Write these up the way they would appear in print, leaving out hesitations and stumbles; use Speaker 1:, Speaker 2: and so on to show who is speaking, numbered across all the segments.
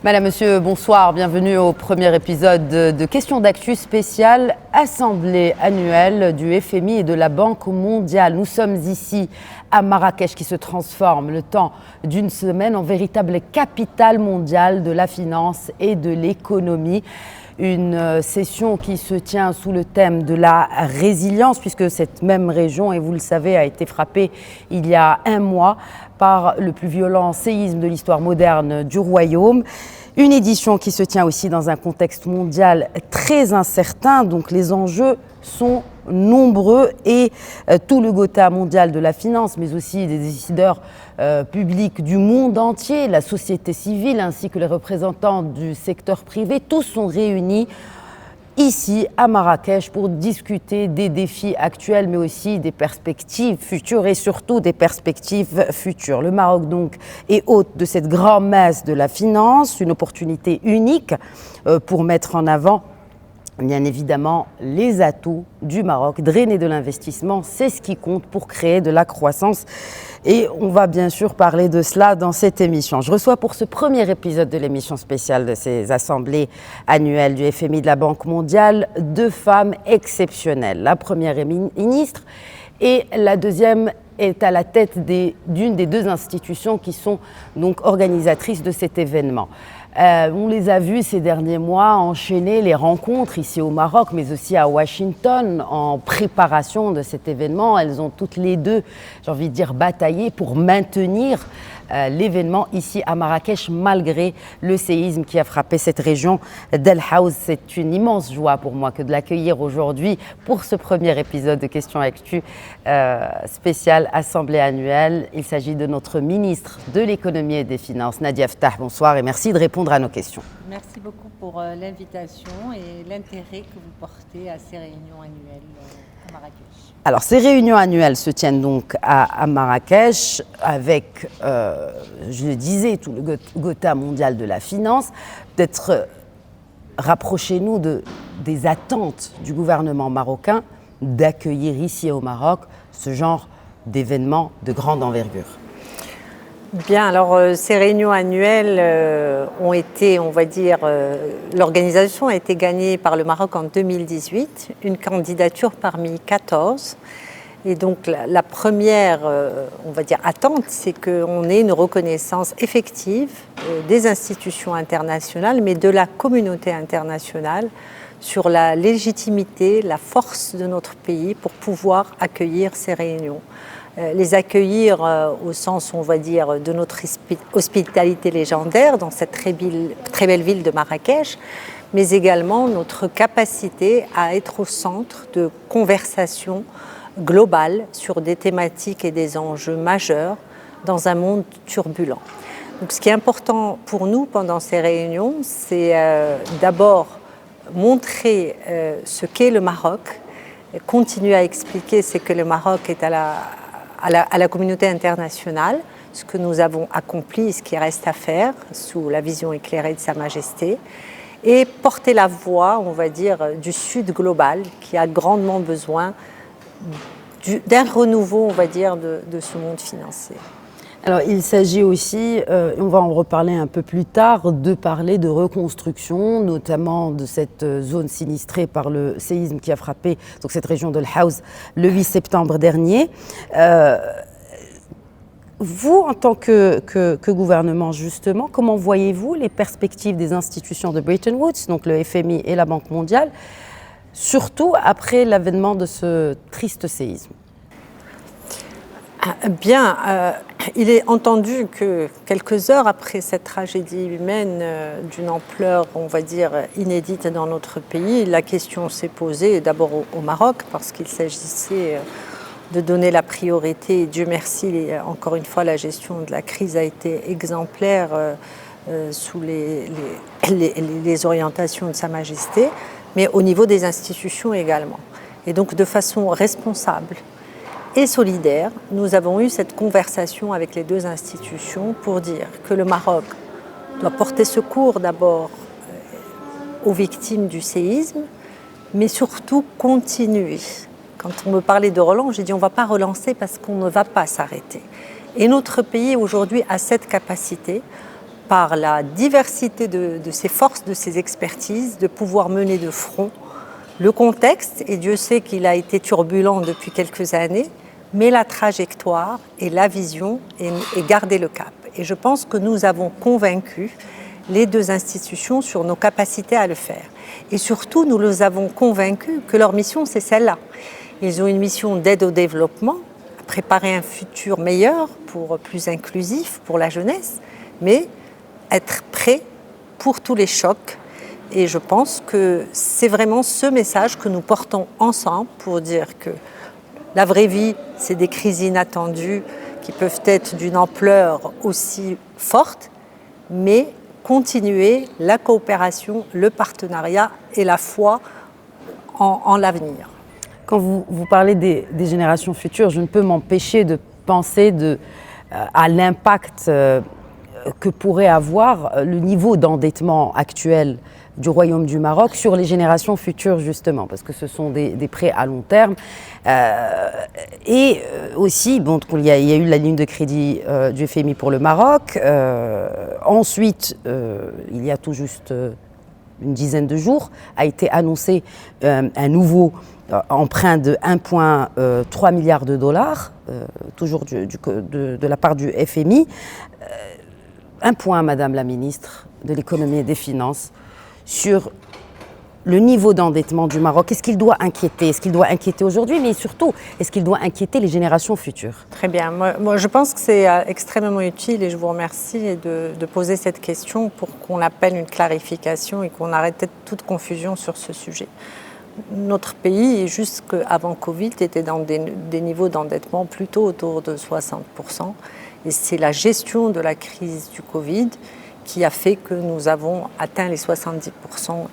Speaker 1: Madame, Monsieur, bonsoir. Bienvenue au premier épisode de Questions d'actu spéciale Assemblée annuelle du FMI et de la Banque mondiale. Nous sommes ici à Marrakech qui se transforme le temps d'une semaine en véritable capitale mondiale de la finance et de l'économie. Une session qui se tient sous le thème de la résilience, puisque cette même région, et vous le savez, a été frappée il y a un mois par le plus violent séisme de l'histoire moderne du royaume. Une édition qui se tient aussi dans un contexte mondial très incertain, donc les enjeux sont nombreux et tout le Gotha mondial de la finance, mais aussi des décideurs publics du monde entier, la société civile ainsi que les représentants du secteur privé, tous sont réunis ici à Marrakech pour discuter des défis actuels mais aussi des perspectives futures et surtout des perspectives futures. Le Maroc donc est hôte de cette grand-messe de la finance, une opportunité unique pour mettre en avant bien évidemment les atouts du Maroc. Drainer de l'investissement, c'est ce qui compte pour créer de la croissance. Et on va bien sûr parler de cela dans cette émission. Je reçois pour ce premier épisode de l'émission spéciale de ces assemblées annuelles du FMI de la Banque mondiale, deux femmes exceptionnelles. La première est ministre et la deuxième est à la tête d'une des deux institutions qui sont donc organisatrices de cet événement. On les a vus ces derniers mois enchaîner les rencontres ici au Maroc, mais aussi à Washington en préparation de cet événement. Elles ont toutes les deux, j'ai envie de dire, bataillé pour maintenir l'événement ici à Marrakech malgré le séisme qui a frappé cette région d'El Haouz. C'est une immense joie pour moi que de l'accueillir aujourd'hui pour ce premier épisode de Questions Actu spéciale Assemblée annuelle. Il s'agit de notre ministre de l'économie et des finances, Nadia Ftah. Bonsoir et merci de répondre à nos questions.
Speaker 2: Merci beaucoup pour l'invitation et l'intérêt que vous portez à ces réunions annuelles à Marrakech.
Speaker 1: Alors, ces réunions annuelles se tiennent donc à Marrakech avec, je le disais, tout le Gotha mondial de la finance. Peut-être rapprochez-nous des attentes du gouvernement marocain d'accueillir ici au Maroc ce genre d'événements de grande envergure.
Speaker 2: Bien, alors ces réunions annuelles ont été, on va dire, l'organisation a été gagnée par le Maroc en 2018, une candidature parmi 14. Et donc la première, on va dire, attente, c'est qu'on ait une reconnaissance effective des institutions internationales, mais de la communauté internationale, sur la légitimité, la force de notre pays pour pouvoir accueillir ces réunions. Les accueillir au sens, on va dire, de notre hospitalité légendaire dans cette très belle ville de Marrakech, mais également notre capacité à être au centre de conversations globales sur des thématiques et des enjeux majeurs dans un monde turbulent. Donc, ce qui est important pour nous pendant ces réunions, c'est d'abord montrer ce qu'est le Maroc, continuer à expliquer ce que le Maroc est à la communauté internationale, ce que nous avons accompli et ce qui reste à faire sous la vision éclairée de Sa Majesté, et porter la voix, on va dire, du Sud global qui a grandement besoin d'un renouveau, on va dire, de ce monde financier.
Speaker 1: Alors, il s'agit aussi, on va en reparler un peu plus tard, de parler de reconstruction, notamment de cette zone sinistrée par le séisme qui a frappé donc cette région de El Haouz le 8 septembre dernier. Vous, en tant que gouvernement, justement, comment voyez-vous les perspectives des institutions de Bretton Woods, donc le FMI et la Banque mondiale, surtout après l'avènement de ce triste séisme ?
Speaker 2: Bien, il est entendu que quelques heures après cette tragédie humaine d'une ampleur, on va dire, inédite dans notre pays, la question s'est posée d'abord au Maroc parce qu'il s'agissait de donner la priorité. Et Dieu merci, encore une fois, la gestion de la crise a été exemplaire sous les orientations de Sa Majesté, mais au niveau des institutions également. Et donc de façon responsable et solidaire, nous avons eu cette conversation avec les deux institutions pour dire que le Maroc doit porter secours d'abord aux victimes du séisme, mais surtout continuer. Quand on me parlait de relance, j'ai dit on ne va pas relancer parce qu'on ne va pas s'arrêter. Et notre pays aujourd'hui a cette capacité par la diversité de ses forces, de ses expertises, de pouvoir mener de front le contexte, et Dieu sait qu'il a été turbulent depuis quelques années, mais la trajectoire et la vision et garder le cap. Et je pense que nous avons convaincu les deux institutions sur nos capacités à le faire. Et surtout, nous les avons convaincus que leur mission, c'est celle-là. Ils ont une mission d'aide au développement, à préparer un futur meilleur, plus inclusif pour la jeunesse, mais être prêt pour tous les chocs. Et je pense que c'est vraiment ce message que nous portons ensemble pour dire que la vraie vie, c'est des crises inattendues qui peuvent être d'une ampleur aussi forte, mais continuer la coopération, le partenariat et la foi en l'avenir.
Speaker 1: Quand vous parlez des générations futures, je ne peux m'empêcher de penser à l'impact que pourrait avoir le niveau d'endettement actuel du Royaume du Maroc sur les générations futures, justement, parce que ce sont des prêts à long terme. Et aussi, bon, il y a eu la ligne de crédit du FMI pour le Maroc. Ensuite, il y a tout juste une dizaine de jours, a été annoncé un nouveau emprunt de 1,3 milliard de dollars, toujours de la part du FMI. Un point, Madame la Ministre de l'Économie et des Finances, sur le niveau d'endettement du Maroc. Est-ce qu'il doit inquiéter? Est-ce qu'il doit inquiéter aujourd'hui? Mais surtout, est-ce qu'il doit inquiéter les générations futures?
Speaker 2: Très bien. Moi, je pense que c'est extrêmement utile et je vous remercie de poser cette question pour qu'on appelle une clarification et qu'on arrête toute confusion sur ce sujet. Notre pays, jusqu'avant Covid, était dans des niveaux d'endettement plutôt autour de 60%. Et c'est la gestion de la crise du Covid qui a fait que nous avons atteint les 70%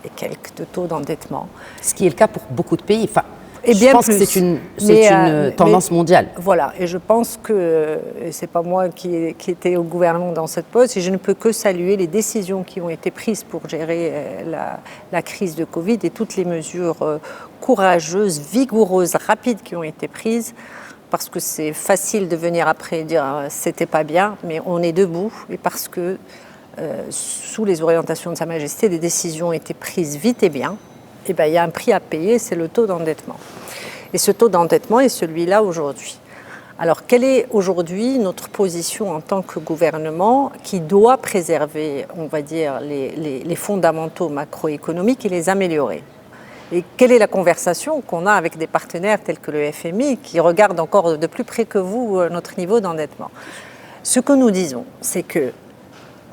Speaker 2: et quelques de taux d'endettement.
Speaker 1: Ce qui est le cas pour beaucoup de pays. Enfin, je pense que c'est une tendance mondiale.
Speaker 2: Voilà, et je pense que c'est pas moi qui était au gouvernement dans cette poste, et je ne peux que saluer les décisions qui ont été prises pour gérer la crise de Covid et toutes les mesures courageuses, vigoureuses, rapides qui ont été prises. Parce que c'est facile de venir après et dire c'était pas bien, mais on est debout, et parce que sous les orientations de Sa Majesté, des décisions ont été prises vite et bien, et ben, il y a un prix à payer, c'est le taux d'endettement. Et ce taux d'endettement est celui-là aujourd'hui. Alors, quelle est aujourd'hui notre position en tant que gouvernement qui doit préserver, on va dire, les fondamentaux macroéconomiques et les améliorer? Et quelle est la conversation qu'on a avec des partenaires tels que le FMI qui regardent encore de plus près que vous notre niveau d'endettement? Ce que nous disons, c'est que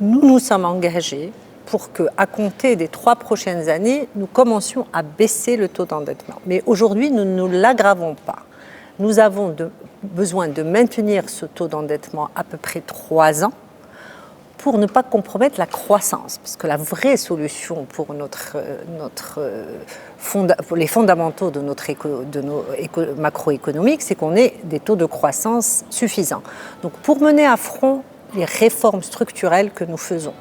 Speaker 2: nous nous sommes engagés pour qu'à compter des 3 prochaines années, nous commencions à baisser le taux d'endettement. Mais aujourd'hui, nous ne l'aggravons pas. Nous avons besoin de maintenir ce taux d'endettement à peu près 3 ans pour ne pas compromettre la croissance. Parce que la vraie solution pour les fondamentaux de nos macroéconomiques, c'est qu'on ait des taux de croissance suffisants. Donc pour mener à front les réformes structurelles que nous faisons,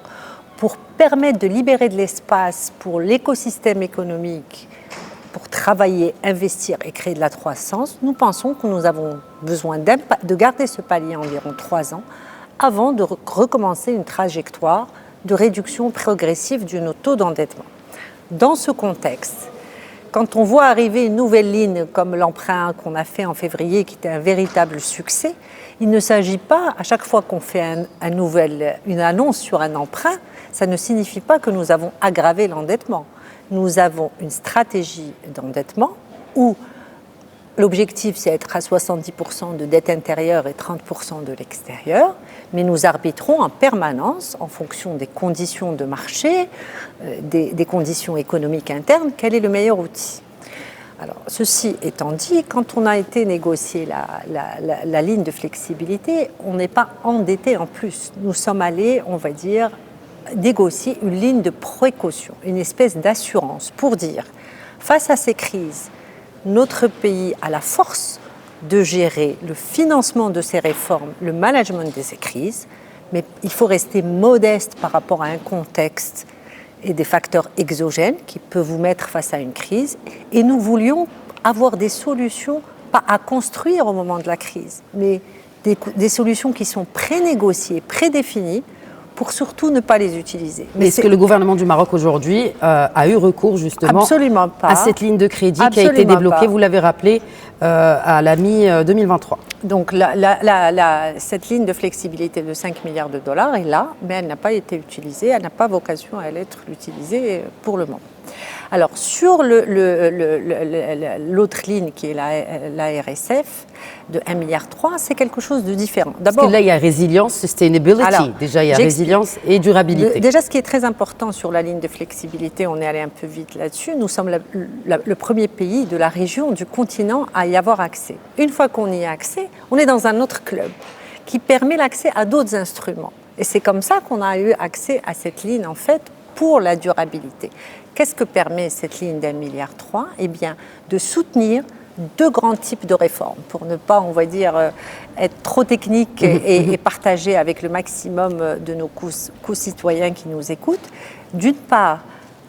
Speaker 2: pour permettre de libérer de l'espace pour l'écosystème économique, pour travailler, investir et créer de la croissance, nous pensons que nous avons besoin de garder ce palier environ 3 ans avant de recommencer une trajectoire de réduction progressive de nos taux d'endettement. Dans ce contexte, quand on voit arriver une nouvelle ligne comme l'emprunt qu'on a fait en février, qui était un véritable succès, il ne s'agit pas, à chaque fois qu'on fait une annonce sur un emprunt, ça ne signifie pas que nous avons aggravé l'endettement. Nous avons une stratégie d'endettement où l'objectif, c'est être à 70% de dette intérieure et 30% de l'extérieur, mais nous arbitrons en permanence, en fonction des conditions de marché, des conditions économiques internes, quel est le meilleur outil. Alors, ceci étant dit, quand on a été négocier la ligne de flexibilité, on n'est pas endetté en plus. Nous sommes allés, on va dire, négocier une ligne de précaution, une espèce d'assurance pour dire, face à ces crises, notre pays a la force de gérer le financement de ces réformes, le management de ces crises, mais il faut rester modeste par rapport à un contexte et des facteurs exogènes qui peuvent vous mettre face à une crise. Et nous voulions avoir des solutions, pas à construire au moment de la crise, mais des solutions qui sont pré-négociées, prédéfinies, pour surtout ne pas les utiliser.
Speaker 1: Mais est-ce que le gouvernement du Maroc aujourd'hui a eu recours justement à cette ligne de crédit qui a été débloquée, vous l'avez rappelé, à la mi-2023?
Speaker 2: Donc cette ligne de flexibilité de 5 milliards de dollars est là, mais elle n'a pas été utilisée, elle n'a pas vocation à être utilisée pour le moment. Alors sur l'autre ligne qui est la RSF de 1,3 milliard, c'est quelque chose de différent.
Speaker 1: Parce que là il y a résilience, sustainability, déjà il y a résilience et durabilité.
Speaker 2: Déjà ce qui est très important sur la ligne de flexibilité, on est allé un peu vite là-dessus, nous sommes le premier pays de la région, du continent à y avoir accès. Une fois qu'on y a accès, on est dans un autre club qui permet l'accès à d'autres instruments. Et c'est comme ça qu'on a eu accès à cette ligne en fait pour la durabilité. Qu'est-ce que permet cette ligne d'1,3 milliard? Eh bien, de soutenir deux grands types de réformes, pour ne pas, on va dire, être trop technique et partager avec le maximum de nos co-citoyens qui nous écoutent. D'une part,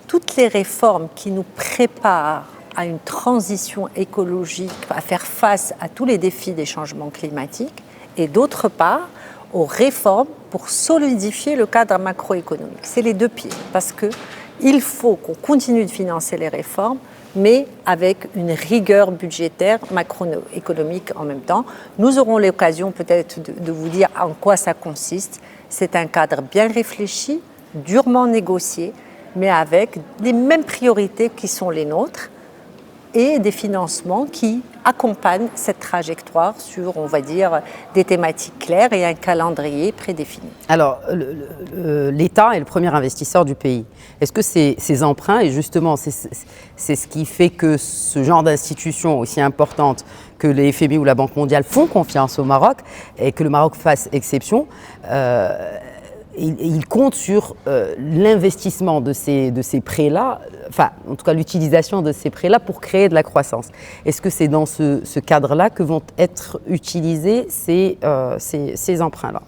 Speaker 2: toutes les réformes qui nous préparent à une transition écologique, à faire face à tous les défis des changements climatiques, et d'autre part, aux réformes pour solidifier le cadre macroéconomique. C'est les deux pieds, parce qu'il faut qu'on continue de financer les réformes, mais avec une rigueur budgétaire macroéconomique en même temps. Nous aurons l'occasion peut-être de vous dire en quoi ça consiste. C'est un cadre bien réfléchi, durement négocié, mais avec les mêmes priorités qui sont les nôtres et des financements qui accompagnent cette trajectoire sur, on va dire, des thématiques claires et un calendrier prédéfini.
Speaker 1: Alors, l'État est le premier investisseur du pays. Est-ce que ces emprunts, et justement, c'est ce qui fait que ce genre d'institutions aussi importantes que les FMI ou la Banque mondiale font confiance au Maroc et que le Maroc fasse exception, il compte sur l'investissement de ces prêts-là, enfin, en tout cas l'utilisation de ces prêts-là pour créer de la croissance. Est-ce que c'est dans ce cadre-là que vont être utilisés ces emprunts-là?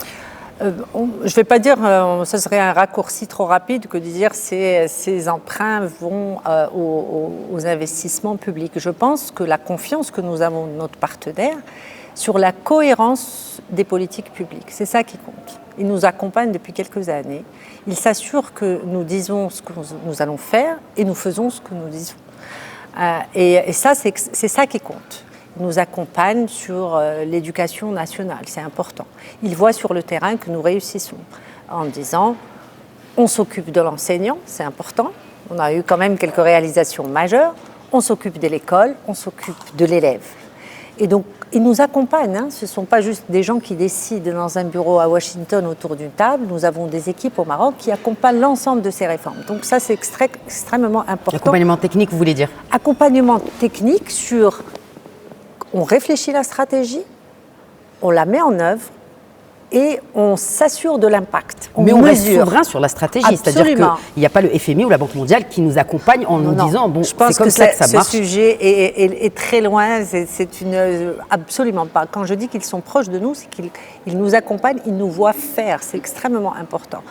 Speaker 2: Je ne vais pas dire, ce serait un raccourci trop rapide que de dire que ces emprunts vont aux investissements publics. Je pense que la confiance que nous avons de notre partenaire sur la cohérence des politiques publiques, c'est ça qui compte. Il nous accompagne depuis quelques années. Il s'assure que nous disons ce que nous allons faire et nous faisons ce que nous disons. Et ça, c'est ça qui compte. Il nous accompagne sur l'éducation nationale, c'est important. Il voit sur le terrain que nous réussissons en disant on s'occupe de l'enseignant, c'est important. On a eu quand même quelques réalisations majeures. On s'occupe de l'école, on s'occupe de l'élève. Et donc, ils nous accompagnent. Hein. Ce ne sont pas juste des gens qui décident dans un bureau à Washington autour d'une table. Nous avons des équipes au Maroc qui accompagnent l'ensemble de ces réformes. Donc ça, c'est extrêmement important.
Speaker 1: Accompagnement technique, vous voulez dire?
Speaker 2: Accompagnement technique sur... On réfléchit la stratégie, on la met en œuvre et on s'assure de l'impact.
Speaker 1: Mais on reste souverain sur la stratégie, c'est-à-dire qu'il n'y a pas le FMI ou la Banque mondiale qui nous accompagne en nous disant bon, c'est comme ça que ça marche.
Speaker 2: Ce sujet est très loin, absolument pas. Quand je dis qu'ils sont proches de nous, c'est qu'ils nous accompagnent, ils nous voient faire, c'est extrêmement important.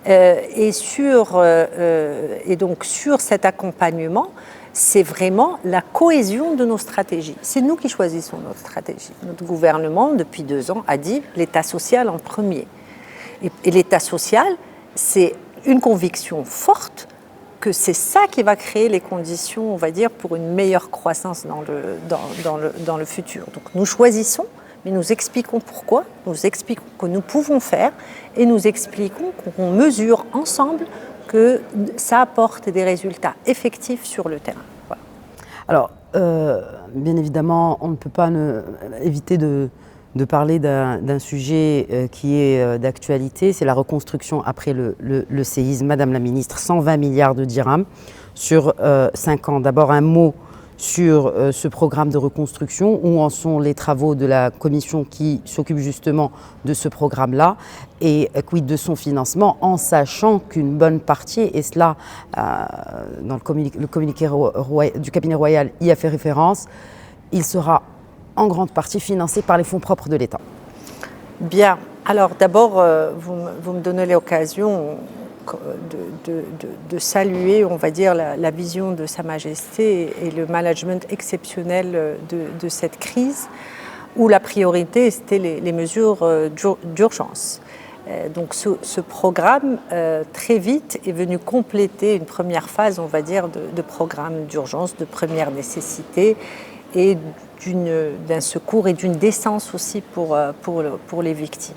Speaker 2: Et donc sur cet accompagnement, c'est vraiment la cohésion de nos stratégies. C'est nous qui choisissons notre stratégie. Notre gouvernement, depuis 2 ans, a dit l'État social en premier. Et l'État social, c'est une conviction forte que c'est ça qui va créer les conditions, on va dire, pour une meilleure croissance dans le futur. Donc nous choisissons, mais nous expliquons pourquoi, nous expliquons que nous pouvons faire et nous expliquons qu'on mesure ensemble que ça apporte des résultats effectifs sur le terrain. Voilà.
Speaker 1: Alors, bien évidemment, on ne peut pas éviter de parler d'un sujet qui est d'actualité, c'est la reconstruction après le séisme. Madame la ministre, 120 milliards de dirhams sur 5 ans. D'abord, un mot sur ce programme de reconstruction. Où en sont les travaux de la commission qui s'occupe justement de ce programme-là et quid de son financement, en sachant qu'une bonne partie, et cela dans le communiqué du cabinet royal y a fait référence, il sera en grande partie financé par les fonds propres de l'État.
Speaker 2: Bien. Alors d'abord, vous me donnez l'occasion de saluer, on va dire, la vision de Sa Majesté et le management exceptionnel de cette crise, où la priorité, c'était les mesures d'urgence. Donc ce programme, très vite, est venu compléter une première phase, on va dire, de programme d'urgence, de première nécessité, et d'un secours et d'une décence aussi pour les victimes.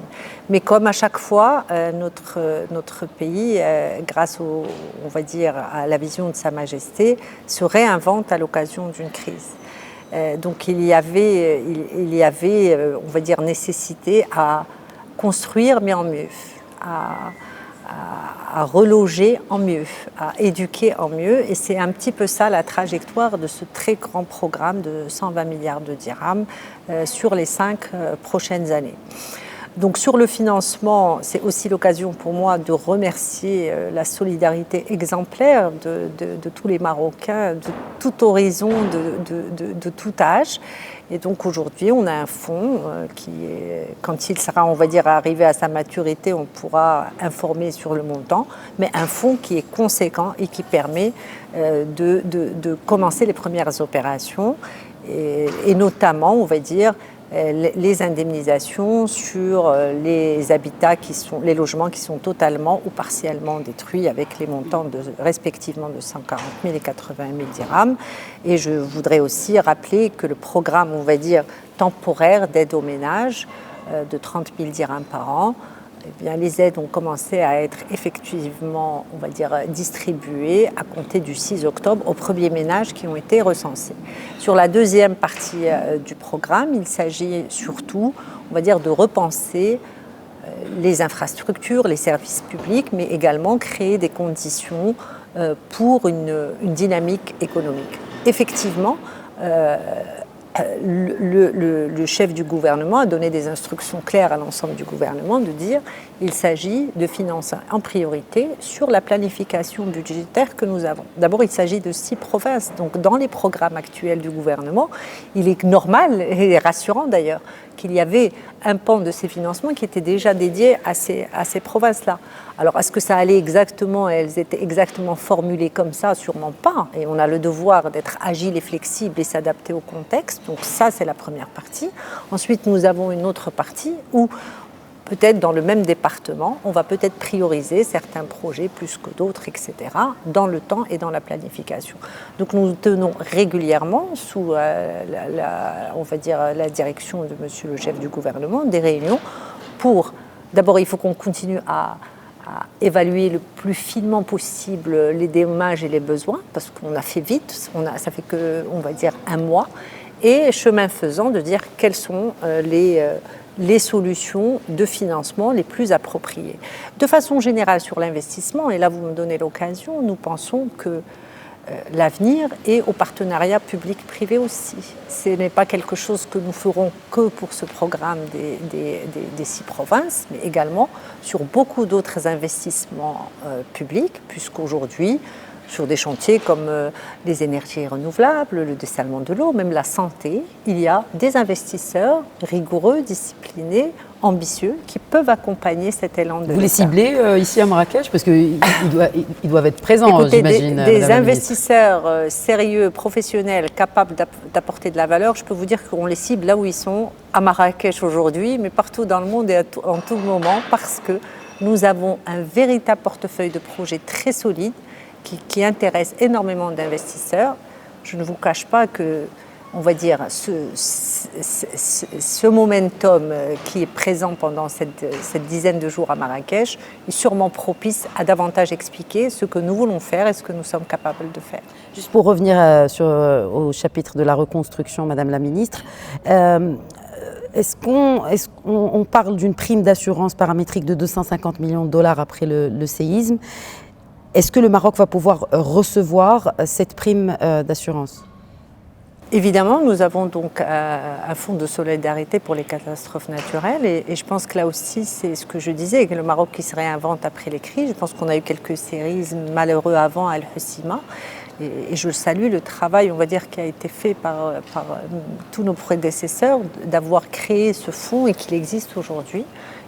Speaker 2: Mais comme à chaque fois, notre pays, grâce on va dire, à la vision de Sa Majesté, se réinvente à l'occasion d'une crise. Donc il y avait, on va dire, nécessité à construire, mais en mieux, à reloger en mieux, à éduquer en mieux. Et c'est un petit peu ça la trajectoire de ce très grand programme de 120 milliards de dirhams sur les 5 prochaines années. Donc sur le financement, c'est aussi l'occasion pour moi de remercier la solidarité exemplaire de tous les Marocains, de tout horizon, de tout âge. Et donc aujourd'hui, on a un fonds qui est, quand il sera, on va dire, arrivé à sa maturité, on pourra informer sur le montant, mais un fonds qui est conséquent et qui permet de commencer les premières opérations et notamment, on va dire, les indemnisations sur les habitats les logements qui sont totalement ou partiellement détruits avec les montants respectivement de 140 000 et 80 000 dirhams. Et je voudrais aussi rappeler que le programme, on va dire, temporaire d'aide aux ménages de 30 000 dirhams par an, eh bien, les aides ont commencé à être effectivement, on va dire, distribuées à compter du 6 octobre aux premiers ménages qui ont été recensés. Sur la deuxième partie du programme, il s'agit surtout, on va dire, de repenser les infrastructures, les services publics, mais également créer des conditions pour une dynamique économique. Effectivement, le chef du gouvernement a donné des instructions claires à l'ensemble du gouvernement de dire qu'il s'agit de financer en priorité sur la planification budgétaire que nous avons. D'abord, il s'agit de 6 provinces. Donc, dans les programmes actuels du gouvernement, il est normal et rassurant d'ailleurs qu'il y avait un pan de ces financements qui était déjà dédié à ces provinces-là. Alors, est-ce que ça allait exactement, elles étaient exactement formulées comme ça? Sûrement pas. Et on a le devoir d'être agile et flexible et s'adapter au contexte. Donc ça, c'est la première partie. Ensuite, nous avons une autre partie où, peut-être dans le même département, on va peut-être prioriser certains projets plus que d'autres, etc., dans le temps et dans la planification. Donc nous tenons régulièrement, sous on va dire, la direction de monsieur le chef du gouvernement, des réunions pour, d'abord, il faut qu'on continue à évaluer le plus finement possible les dommages et les besoins, parce qu'on a fait vite, ça fait que, on va dire, un mois, et chemin faisant, de dire quelles sont les solutions de financement les plus appropriées. De façon générale sur l'investissement, et là vous me donnez l'occasion, nous pensons que l'avenir est au partenariat public-privé aussi. Ce n'est pas quelque chose que nous ferons que pour ce programme des 6 provinces, mais également sur beaucoup d'autres investissements publics, puisqu'aujourd'hui, sur des chantiers comme les énergies renouvelables, le dessalement de l'eau, même la santé, il y a des investisseurs rigoureux, disciplinés, ambitieux, qui peuvent accompagner cet élan de l'État.
Speaker 1: Vous les ciblez ici à Marrakech? Parce qu'ils doivent être présents, j'imagine.
Speaker 2: Des investisseurs sérieux, professionnels, capables d'apporter de la valeur, je peux vous dire qu'on les cible là où ils sont, à Marrakech aujourd'hui, mais partout dans le monde et en tout moment, parce que nous avons un véritable portefeuille de projets très solide, qui intéresse énormément d'investisseurs. Je ne vous cache pas que, on va dire, ce momentum qui est présent pendant cette dizaine de jours à Marrakech est sûrement propice à davantage expliquer ce que nous voulons faire et ce que nous sommes capables de faire.
Speaker 1: Juste pour revenir au chapitre de la reconstruction, Madame la Ministre, est-ce qu'on parle d'une prime d'assurance paramétrique de 250 millions de dollars après le séisme? Est-ce que le Maroc va pouvoir recevoir cette prime d'assurance?
Speaker 2: Évidemment, nous avons donc un fonds de solidarité pour les catastrophes naturelles et je pense que là aussi, c'est ce que je disais, que le Maroc qui se réinvente après les crises. Je pense qu'on a eu quelques séismes malheureux avant à Al-Hoceima. et je salue le travail, on va dire, qui a été fait par tous nos prédécesseurs d'avoir créé ce fonds et qu'il existe aujourd'hui.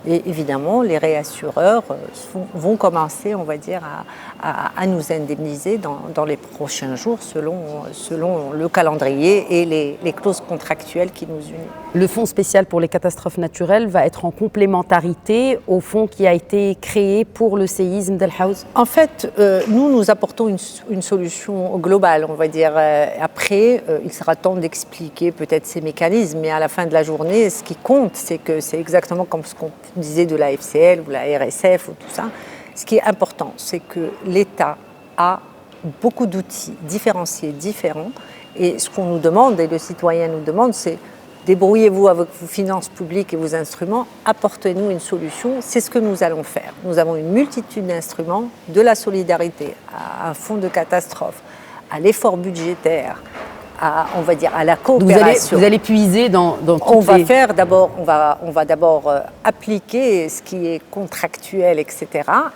Speaker 2: Et évidemment, les réassureurs vont commencer, on va dire, à nous indemniser dans les prochains jours selon le calendrier et les clauses contractuelles qui nous unissent.
Speaker 1: Le fonds spécial pour les catastrophes naturelles va être en complémentarité au fonds qui a été créé pour le séisme d'El Haouz?
Speaker 2: En fait, nous apportons une solution globale, on va dire. Après, il sera temps d'expliquer peut-être ces mécanismes, mais à la fin de la journée, ce qui compte, c'est que c'est exactement comme ce qu'on disait de la FCL ou la RSF ou tout ça. Ce qui est important, c'est que l'État a beaucoup d'outils différenciés, différents, et ce qu'on nous demande, et le citoyen nous demande, c'est débrouillez-vous avec vos finances publiques et vos instruments, apportez-nous une solution, c'est ce que nous allons faire. Nous avons une multitude d'instruments, de la solidarité, à un fonds de catastrophe, à l'effort budgétaire, on va dire à la coopération.
Speaker 1: Vous allez puiser dans toutes
Speaker 2: on va d'abord appliquer ce qui est contractuel, etc.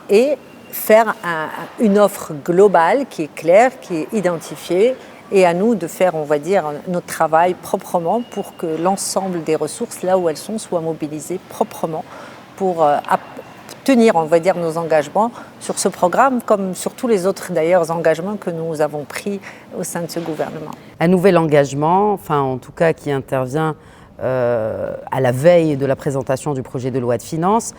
Speaker 2: et faire une offre globale qui est claire, qui est identifiée, et à nous de faire, on va dire, notre travail proprement pour que l'ensemble des ressources, là où elles sont, soient mobilisées proprement pour tenir, on va dire, nos engagements sur ce programme, comme sur tous les autres, d'ailleurs, engagements que nous avons pris au sein de ce gouvernement.
Speaker 1: Un nouvel engagement, enfin en tout cas qui intervient à la veille de la présentation du projet de loi de finances.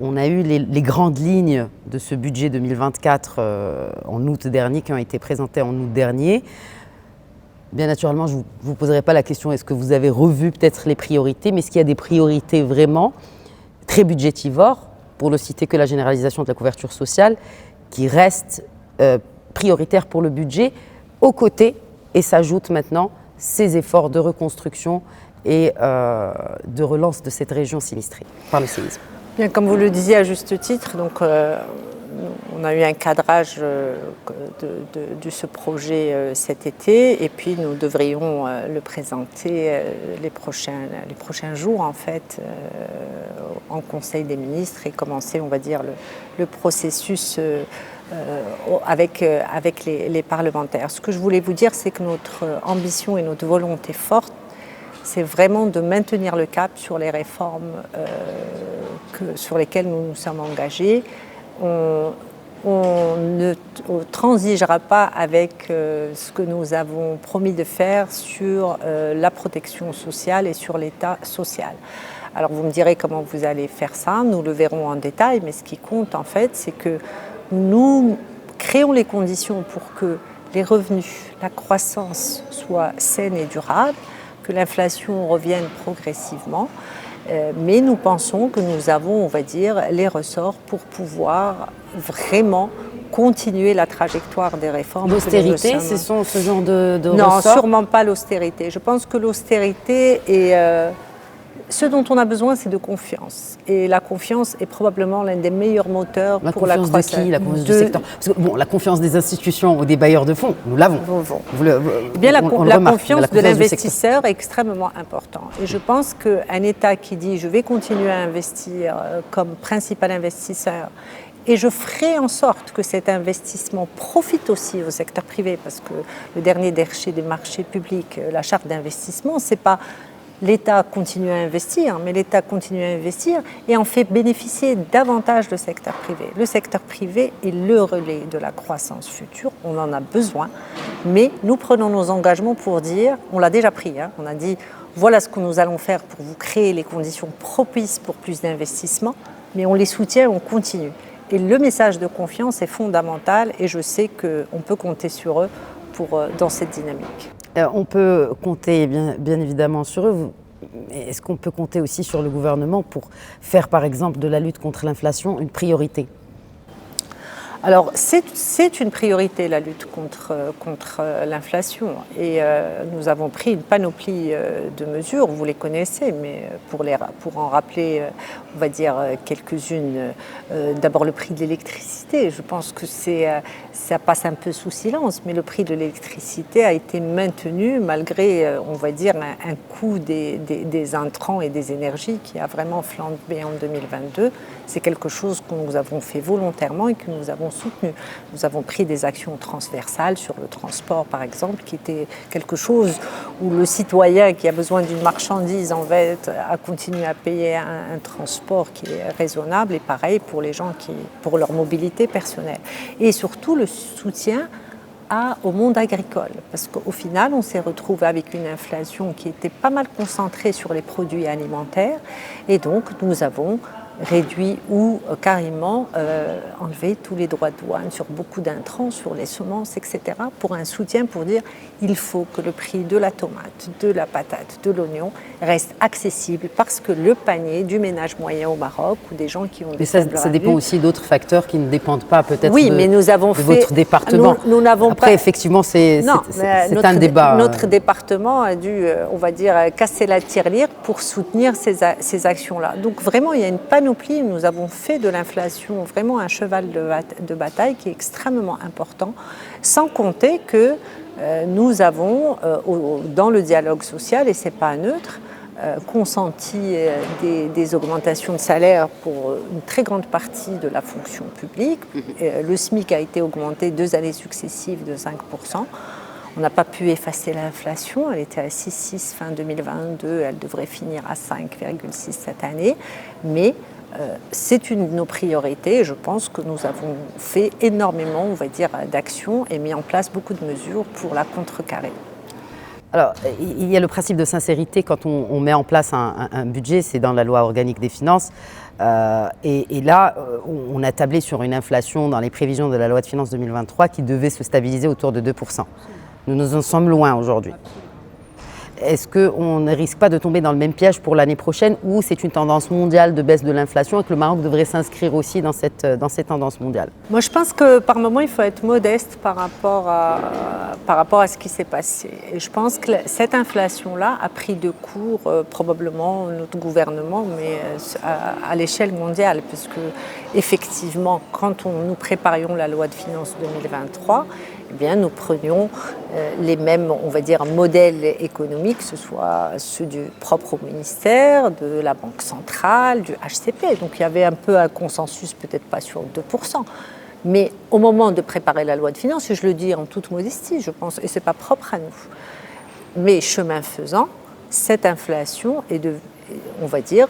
Speaker 1: On a eu les grandes lignes de ce budget 2024 en août dernier, qui ont été présentées en août dernier. Bien naturellement, je ne vous poserai pas la question est-ce que vous avez revu peut-être les priorités, mais est-ce qu'il y a des priorités vraiment très budgétivores, pour ne citer que la généralisation de la couverture sociale, qui reste prioritaire pour le budget, aux côtés, et s'ajoutent maintenant ces efforts de reconstruction et de relance de cette région sinistrée par le séisme.
Speaker 2: Bien, comme vous le disiez à juste titre, donc, on a eu un cadrage de ce projet cet été, et puis nous devrions le présenter les prochains jours en fait en Conseil des ministres et commencer, on va dire, le processus avec les parlementaires. Ce que je voulais vous dire, c'est que notre ambition et notre volonté forte, c'est vraiment de maintenir le cap sur les réformes sur lesquelles nous nous sommes engagés. On ne transigera pas avec ce que nous avons promis de faire sur la protection sociale et sur l'État social. Alors vous me direz comment vous allez faire ça, nous le verrons en détail, mais ce qui compte en fait, c'est que nous créons les conditions pour que les revenus, la croissance soient saines et durables, que l'inflation revienne progressivement. Mais nous pensons que nous avons, on va dire, les ressorts pour pouvoir vraiment continuer la trajectoire des réformes.
Speaker 1: L'austérité, ce sont ce genre de
Speaker 2: non,
Speaker 1: ressorts?
Speaker 2: Non, sûrement pas l'austérité. Je pense que l'austérité est... ce dont on a besoin, c'est de confiance. Et la confiance est probablement l'un des meilleurs moteurs pour la croissance.
Speaker 1: De qui? La confiance du secteur? Parce que, bon, la confiance des institutions ou des bailleurs de fonds, nous l'avons.
Speaker 2: La confiance de l'investisseur est extrêmement importante. Et je pense qu'un État qui dit « je vais continuer à investir comme principal investisseur », et je ferai en sorte que cet investissement profite aussi au secteur privé, parce que le dernier déchet des marchés publics, la charte d'investissement, c'est pas l'État continue à investir, mais l'État continue à investir et en fait bénéficier davantage le secteur privé. Le secteur privé est le relais de la croissance future, on en a besoin, mais nous prenons nos engagements pour dire, on l'a déjà pris, on a dit voilà ce que nous allons faire pour vous créer les conditions propices pour plus d'investissement, mais on les soutient, on continue. Et le message de confiance est fondamental et je sais qu'on peut compter sur eux dans cette dynamique.
Speaker 1: On peut compter bien évidemment sur eux. Est-ce qu'on peut compter aussi sur le gouvernement pour faire par exemple de la lutte contre l'inflation une priorité ?
Speaker 2: Alors c'est une priorité la lutte contre l'inflation et nous avons pris une panoplie de mesures, vous les connaissez, mais pour en rappeler, on va dire quelques-unes. D'abord le prix de l'électricité, je pense que ça passe un peu sous silence, mais le prix de l'électricité a été maintenu malgré, on va dire, un coût des intrants et des énergies qui a vraiment flambé en 2022. C'est quelque chose que nous avons fait volontairement et que nous avons avons soutenu. Nous avons pris des actions transversales sur le transport, par exemple, qui était quelque chose où le citoyen qui a besoin d'une marchandise, en fait, a continué à payer un transport qui est raisonnable, et pareil pour les gens pour leur mobilité personnelle. Et surtout, le soutien au monde agricole, parce qu'au final, on s'est retrouvé avec une inflation qui était pas mal concentrée sur les produits alimentaires, et donc nous avons réduit ou carrément enlevé tous les droits de douane sur beaucoup d'intrants, sur les semences, etc., pour un soutien, pour dire il faut que le prix de la tomate, de la patate, de l'oignon reste accessible, parce que le panier du ménage moyen au Maroc, ou des gens qui ont des
Speaker 1: faibles revenus... Ça dépend aussi d'autres facteurs qui ne dépendent pas peut-être de votre département.
Speaker 2: Nous n'avons
Speaker 1: Après, effectivement, c'est un débat.
Speaker 2: Notre département a dû, on va dire, casser la tirelire pour soutenir ces actions-là. Donc vraiment, il y a une panoplie. Nous avons fait de l'inflation vraiment un cheval de bataille qui est extrêmement important, sans compter que nous avons, dans le dialogue social, et ce n'est pas neutre, consenti des augmentations de salaire pour une très grande partie de la fonction publique. Le SMIC a été augmenté 2 années successives de 5%. On n'a pas pu effacer l'inflation, elle était à 6,6 fin 2022, elle devrait finir à 5,6 cette année, mais c'est une de nos priorités. Je pense que nous avons fait énormément, on va dire, d'actions et mis en place beaucoup de mesures pour la contrecarrer.
Speaker 1: Alors, il y a le principe de sincérité quand on met en place un budget, c'est dans la loi organique des finances. Et là, on a tablé sur une inflation dans les prévisions de la loi de finances 2023 qui devait se stabiliser autour de 2%. Nous en sommes loin aujourd'hui. Est-ce qu'on ne risque pas de tomber dans le même piège pour l'année prochaine, où c'est une tendance mondiale de baisse de l'inflation et que le Maroc devrait s'inscrire aussi dans cette tendance mondiale?
Speaker 2: Moi, je pense que par moment, il faut être modeste par rapport à ce qui s'est passé. Et je pense que cette inflation-là a pris de court probablement notre gouvernement, mais à l'échelle mondiale, puisque effectivement, quand nous préparions la loi de finances 2023, eh bien, nous prenions les mêmes, on va dire, modèles économiques, que ce soit ceux du propre au ministère, de la Banque centrale, du HCP. Donc il y avait un peu un consensus, peut-être pas sur 2%. Mais au moment de préparer la loi de finances, et je le dis en toute modestie, je pense, et ce n'est pas propre à nous, mais chemin faisant, cette inflation on va dire,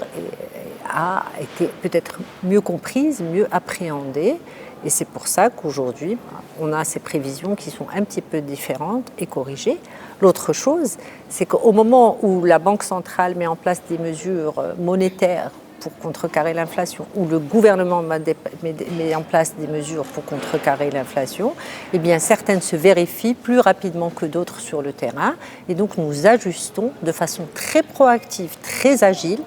Speaker 2: a été peut-être mieux comprise, mieux appréhendée. Et c'est pour ça qu'aujourd'hui, on a ces prévisions qui sont un petit peu différentes et corrigées. L'autre chose, c'est qu'au moment où la Banque centrale met en place des mesures monétaires pour contrecarrer l'inflation, où le gouvernement met en place des mesures pour contrecarrer l'inflation, eh bien certaines se vérifient plus rapidement que d'autres sur le terrain. Et donc nous ajustons de façon très proactive, très agile,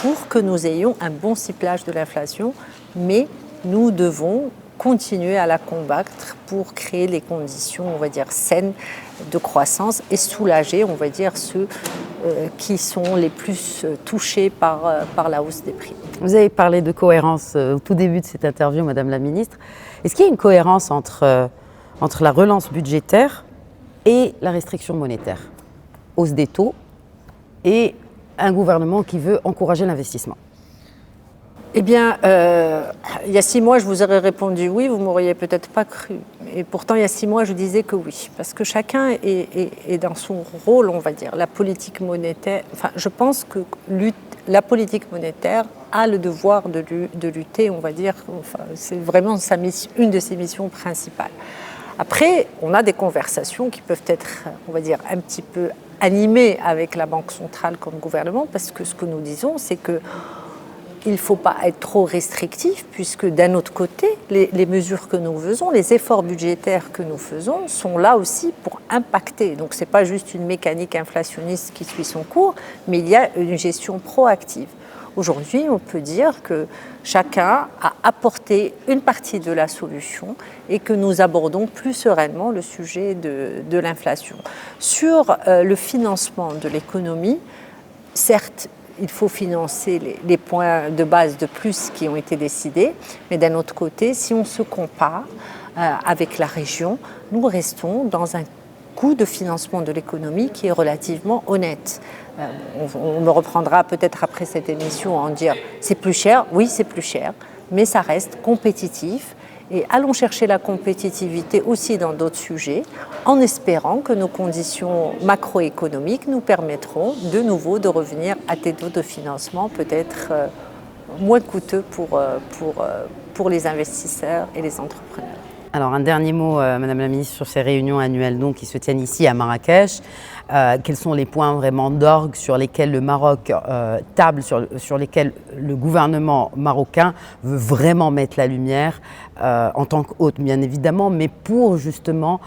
Speaker 2: pour que nous ayons un bon ciblage de l'inflation. Mais nous devons continuer à la combattre pour créer les conditions, on va dire, saines de croissance et soulager, on va dire, ceux qui sont les plus touchés par la hausse des prix.
Speaker 1: Vous avez parlé de cohérence au tout début de cette interview, Madame la Ministre. Est-ce qu'il y a une cohérence entre la relance budgétaire et la restriction monétaire, hausse des taux, et un gouvernement qui veut encourager l'investissement?
Speaker 2: Eh bien, il y a 6 mois, je vous aurais répondu oui, vous ne m'auriez peut-être pas cru. Et pourtant, il y a 6 mois, je disais que oui. Parce que chacun est dans son rôle, on va dire. La politique monétaire, enfin, je pense que la politique monétaire a le devoir de lutter, on va dire. Enfin, c'est vraiment une de ses missions principales. Après, on a des conversations qui peuvent être, on va dire, un petit peu animées avec la Banque centrale comme gouvernement, parce que ce que nous disons, c'est que il ne faut pas être trop restrictif, puisque d'un autre côté, les mesures que nous faisons, les efforts budgétaires que nous faisons sont là aussi pour impacter. Donc ce n'est pas juste une mécanique inflationniste qui suit son cours, mais il y a une gestion proactive. Aujourd'hui, on peut dire que chacun a apporté une partie de la solution et que nous abordons plus sereinement le sujet de l'inflation. Sur le financement de l'économie, certes, il faut financer les points de base de plus qui ont été décidés, mais d'un autre côté, si on se compare avec la région, nous restons dans un coût de financement de l'économie qui est relativement honnête. On me reprendra peut-être après cette émission à en dire c'est plus cher, oui c'est plus cher, mais ça reste compétitif Et allons chercher la compétitivité aussi dans d'autres sujets, en espérant que nos conditions macroéconomiques nous permettront de nouveau de revenir à des taux de financement peut-être moins coûteux pour les investisseurs et les entrepreneurs.
Speaker 1: Alors un dernier mot, Madame la Ministre, sur ces réunions annuelles donc, qui se tiennent ici à Marrakech. Quels sont les points vraiment d'orgue sur lesquels le Maroc table, sur lesquels le gouvernement marocain veut vraiment mettre la lumière en tant qu'hôte, bien évidemment, mais pour justement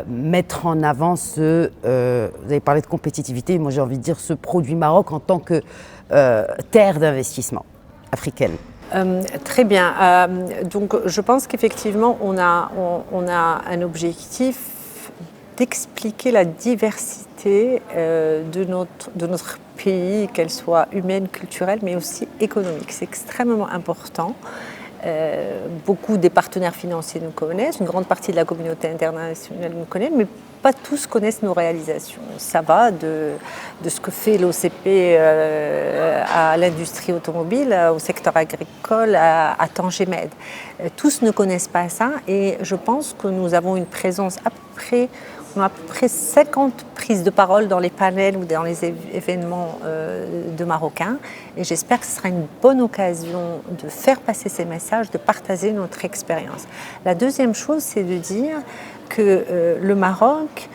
Speaker 1: mettre en avant ce, vous avez parlé de compétitivité, moi j'ai envie de dire ce produit Maroc en tant que terre d'investissement africaine.
Speaker 2: Très bien. Donc, je pense qu'effectivement, on a un objectif d'expliquer la diversité de notre pays, qu'elle soit humaine, culturelle, mais aussi économique. C'est extrêmement important. Beaucoup des partenaires financiers nous connaissent, une grande partie de la communauté internationale nous connaît, mais pas tous connaissent nos réalisations. Ça va de ce que fait l'OCP à l'industrie automobile, au secteur agricole, à Tangemed. Tous ne connaissent pas ça et je pense que nous avons une présence on a à peu près 50 prises de parole dans les panels ou dans les événements de Marocains. Et j'espère que ce sera une bonne occasion de faire passer ces messages, de partager notre expérience. La deuxième chose, c'est de dire que le Maroc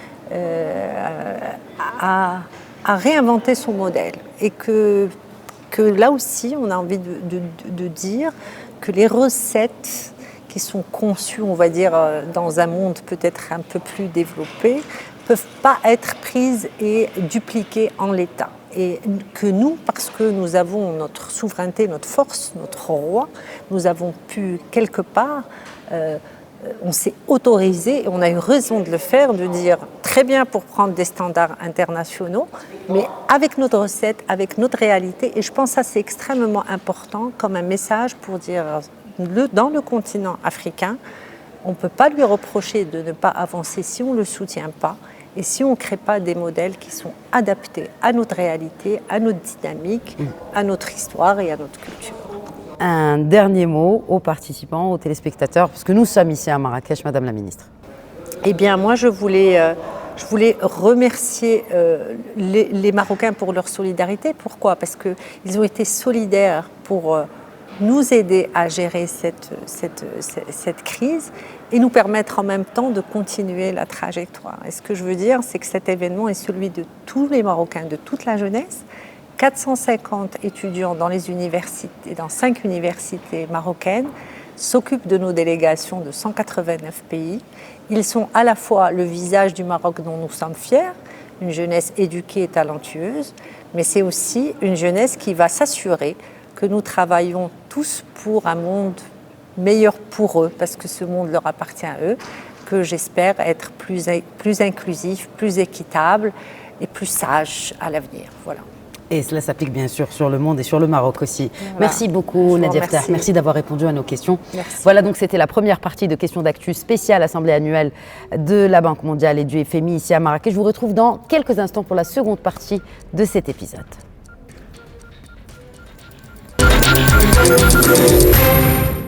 Speaker 2: a réinventé son modèle. Et que là aussi, on a envie de dire que les recettes qui sont conçus, on va dire, dans un monde peut-être un peu plus développé, ne peuvent pas être prises et dupliquées en l'état. Et que nous, parce que nous avons notre souveraineté, notre force, notre roi, nous avons pu quelque part, on s'est autorisé, et on a eu raison de le faire, de dire très bien pour prendre des standards internationaux, mais avec notre recette, avec notre réalité. Et je pense que ça c'est extrêmement important comme un message pour dire dans le continent africain, on ne peut pas lui reprocher de ne pas avancer si on ne le soutient pas et si on ne crée pas des modèles qui sont adaptés à notre réalité, à notre dynamique, à notre histoire et à notre culture.
Speaker 1: Un dernier mot aux participants, aux téléspectateurs, parce que nous sommes ici à Marrakech, Madame la Ministre.
Speaker 2: Eh bien, moi, je voulais remercier les Marocains pour leur solidarité. Pourquoi ? Parce qu'ils ont été solidaires pour nous aider à gérer cette crise et nous permettre en même temps de continuer la trajectoire. Et ce que je veux dire, c'est que cet événement est celui de tous les Marocains, de toute la jeunesse. 450 étudiants dans les universités, dans 5 universités marocaines, s'occupent de nos délégations de 189 pays. Ils sont à la fois le visage du Maroc dont nous sommes fiers, une jeunesse éduquée et talentueuse, mais c'est aussi une jeunesse qui va s'assurer que nous travaillons tous pour un monde meilleur pour eux, parce que ce monde leur appartient à eux, que j'espère être plus inclusif, plus équitable et plus sage à l'avenir. Voilà.
Speaker 1: Et cela s'applique bien sûr sur le monde et sur le Maroc aussi. Voilà. Merci beaucoup Nadia Ftah, merci d'avoir répondu à nos questions.
Speaker 2: Merci.
Speaker 1: Voilà, donc c'était la première partie de Questions d'actu spéciale Assemblée annuelle de la Banque mondiale et du FMI ici à Marrakech. Je vous retrouve dans quelques instants pour la seconde partie de cet épisode.